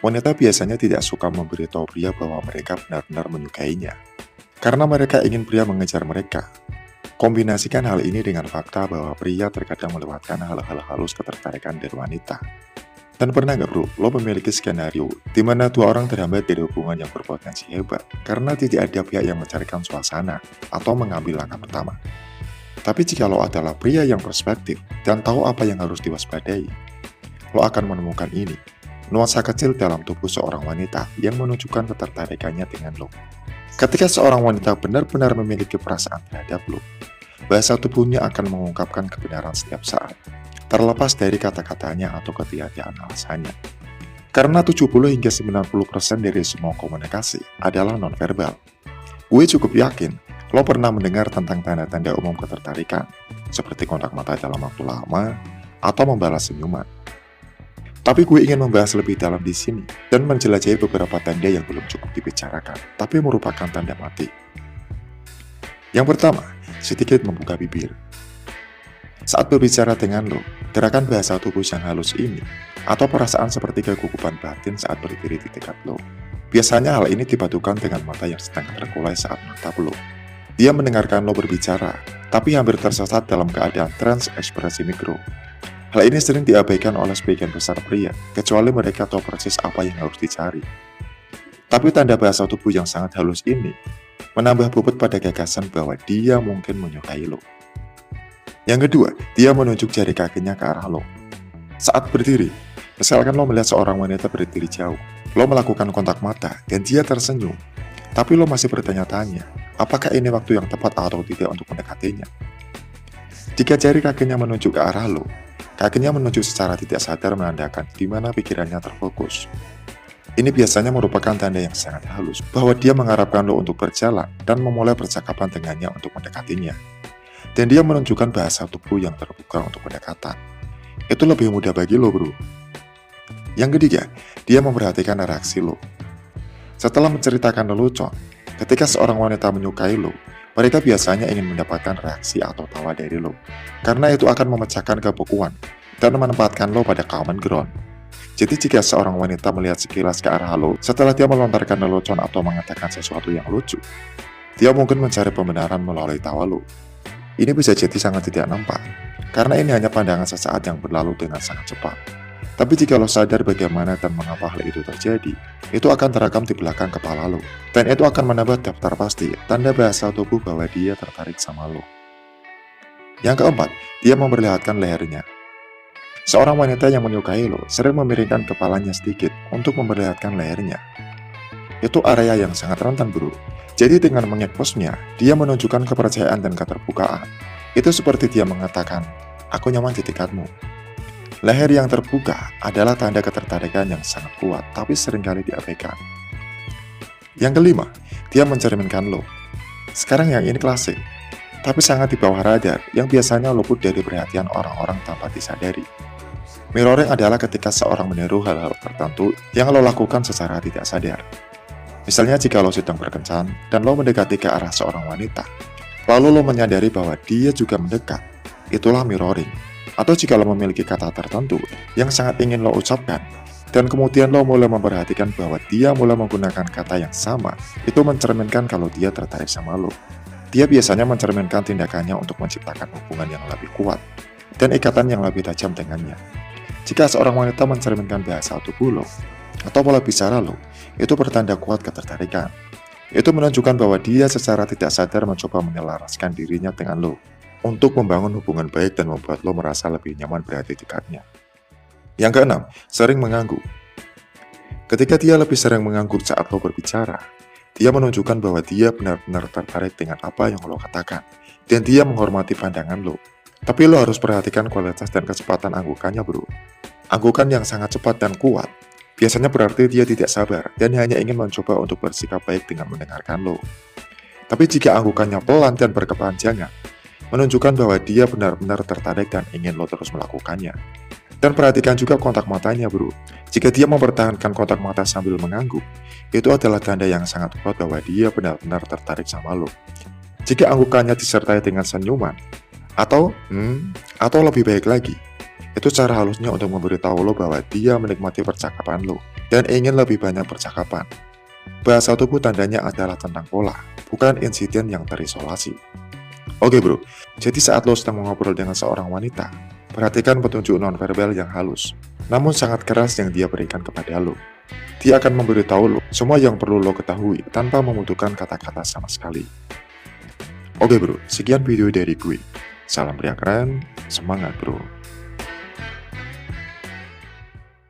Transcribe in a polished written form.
Wanita biasanya tidak suka memberitahu pria bahwa mereka benar-benar menyukainya, karena mereka ingin pria mengejar mereka. Kombinasikan hal ini dengan fakta bahwa pria terkadang melewatkan hal-hal halus ketertarikan dari wanita. Dan pernah nggak bro, lo memiliki skenario di mana dua orang terhambat dari hubungan yang berpotensi hebat karena tidak ada pihak yang mencarikan suasana atau mengambil langkah pertama. Tapi jika lo adalah pria yang perspektif dan tahu apa yang harus diwaspadai, lo akan menemukan ini, nuansa kecil dalam tubuh seorang wanita yang menunjukkan ketertarikannya dengan lo. Ketika seorang wanita benar-benar memiliki perasaan terhadap lo, bahasa tubuhnya akan mengungkapkan kebenaran setiap saat, terlepas dari kata-katanya atau ketiadaan alasannya. Karena 70 hingga 90% dari semua komunikasi adalah nonverbal. Gue cukup yakin lo pernah mendengar tentang tanda-tanda umum ketertarikan, seperti kontak mata dalam waktu lama atau membalas senyuman. Tapi gue ingin membahas lebih dalam di sini dan menjelajahi beberapa tanda yang belum cukup dibicarakan, tapi merupakan tanda mati. Yang pertama, sedikit membuka bibir. Saat berbicara dengan lo, gerakan bahasa tubuh yang halus ini, atau perasaan seperti kegugupan batin saat berdiri di dekat lo. Biasanya hal ini dipadukan dengan mata yang setengah terkulai saat menatap lo. Dia mendengarkan lo berbicara, tapi hampir tersesat dalam keadaan trans ekspresi mikro. Hal ini sering diabaikan oleh sebagian besar pria, kecuali mereka tahu persis apa yang harus dicari. Tapi tanda bahasa tubuh yang sangat halus ini, menambah bobot pada gagasan bahwa dia mungkin menyukai lo. Yang kedua, dia menunjuk jari kakinya ke arah lo. Saat berdiri, misalkan lo melihat seorang wanita berdiri jauh, lo melakukan kontak mata dan dia tersenyum, tapi lo masih bertanya-tanya, apakah ini waktu yang tepat atau tidak untuk mendekatinya? Jika jari kakinya menunjuk ke arah lo, kakinya menunjuk secara tidak sadar menandakan di mana pikirannya terfokus. Ini biasanya merupakan tanda yang sangat halus bahwa dia mengharapkan lo untuk berjalan dan memulai percakapan dengannya untuk mendekatinya. Dan dia menunjukkan bahasa tubuh yang terbuka untuk pendekatan. Itu lebih mudah bagi lo bro. Yang ketiga, dia memperhatikan reaksi lo. Setelah menceritakan lelucon, ketika seorang wanita menyukai lo, mereka biasanya ingin mendapatkan reaksi atau tawa dari lo. Karena itu akan memecahkan kebekuan dan menempatkan lo pada common ground. Jadi jika seorang wanita melihat sekilas ke arah lo setelah dia melontarkan lelucon atau mengatakan sesuatu yang lucu, dia mungkin mencari pembenaran melalui tawa lo. Ini bisa jadi sangat tidak nampak, karena ini hanya pandangan sesaat yang berlalu dengan sangat cepat. Tapi jika lo sadar bagaimana dan mengapa hal itu terjadi, itu akan terekam di belakang kepala lo. Dan itu akan menambah daftar pasti tanda bahasa tubuh bahwa dia tertarik sama lo. Yang keempat, dia memperlihatkan lehernya. Seorang wanita yang menyukai lo sering memiringkan kepalanya sedikit untuk memperlihatkan lehernya. Itu area yang sangat rentan bro. Jadi dengan mengeposnya, dia menunjukkan kepercayaan dan keterbukaan. Itu seperti dia mengatakan, aku nyaman di dekatmu. Leher yang terbuka adalah tanda ketertarikan yang sangat kuat, tapi seringkali diabaikan. Yang kelima, dia mencerminkan lo. Sekarang yang ini klasik, tapi sangat di bawah radar, yang biasanya luput dari perhatian orang-orang tanpa disadari. Mirroring adalah ketika seorang meniru hal-hal tertentu yang lo lakukan secara tidak sadar. Misalnya jika lo sedang berkencan dan lo mendekati ke arah seorang wanita, lalu lo menyadari bahwa dia juga mendekat, itulah mirroring. Atau jika lo memiliki kata tertentu yang sangat ingin lo ucapkan, dan kemudian lo mulai memperhatikan bahwa dia mulai menggunakan kata yang sama, itu mencerminkan kalau dia tertarik sama lo. Dia biasanya mencerminkan tindakannya untuk menciptakan hubungan yang lebih kuat, dan ikatan yang lebih tajam dengannya. Jika seorang wanita mencerminkan bahasa tubuh lo, atau pola bicara lo, itu pertanda kuat ketertarikan. Itu menunjukkan bahwa dia secara tidak sadar mencoba menyelaraskan dirinya dengan lo, untuk membangun hubungan baik dan membuat lo merasa lebih nyaman berada di dekatnya. Yang keenam, sering mengangguk. Ketika dia lebih sering mengangguk saat lo berbicara, dia menunjukkan bahwa dia benar-benar tertarik dengan apa yang lo katakan, dan dia menghormati pandangan lo. Tapi lo harus perhatikan kualitas dan kecepatan anggukannya bro. Anggukan yang sangat cepat dan kuat biasanya berarti dia tidak sabar dan hanya ingin mencoba untuk bersikap baik dengan mendengarkan lo. Tapi jika anggukannya pelan dan berkepanjangan, menunjukkan bahwa dia benar-benar tertarik dan ingin lo terus melakukannya. Dan perhatikan juga kontak matanya bro. Jika dia mempertahankan kontak mata sambil mengangguk, itu adalah tanda yang sangat kuat bahwa dia benar-benar tertarik sama lo. Jika anggukannya disertai dengan senyuman, atau lebih baik lagi, itu cara halusnya untuk memberitahu lo bahwa dia menikmati percakapan lo, dan ingin lebih banyak percakapan. Bahasa tubuh tandanya adalah tentang pola, bukan insiden yang terisolasi. Oke bro, jadi saat lo sedang mengobrol dengan seorang wanita, perhatikan petunjuk nonverbal yang halus, namun sangat keras yang dia berikan kepada lo. Dia akan memberitahu lo semua yang perlu lo ketahui tanpa membutuhkan kata-kata sama sekali. Oke bro, sekian video dari gue. Salam pria keren, semangat bro.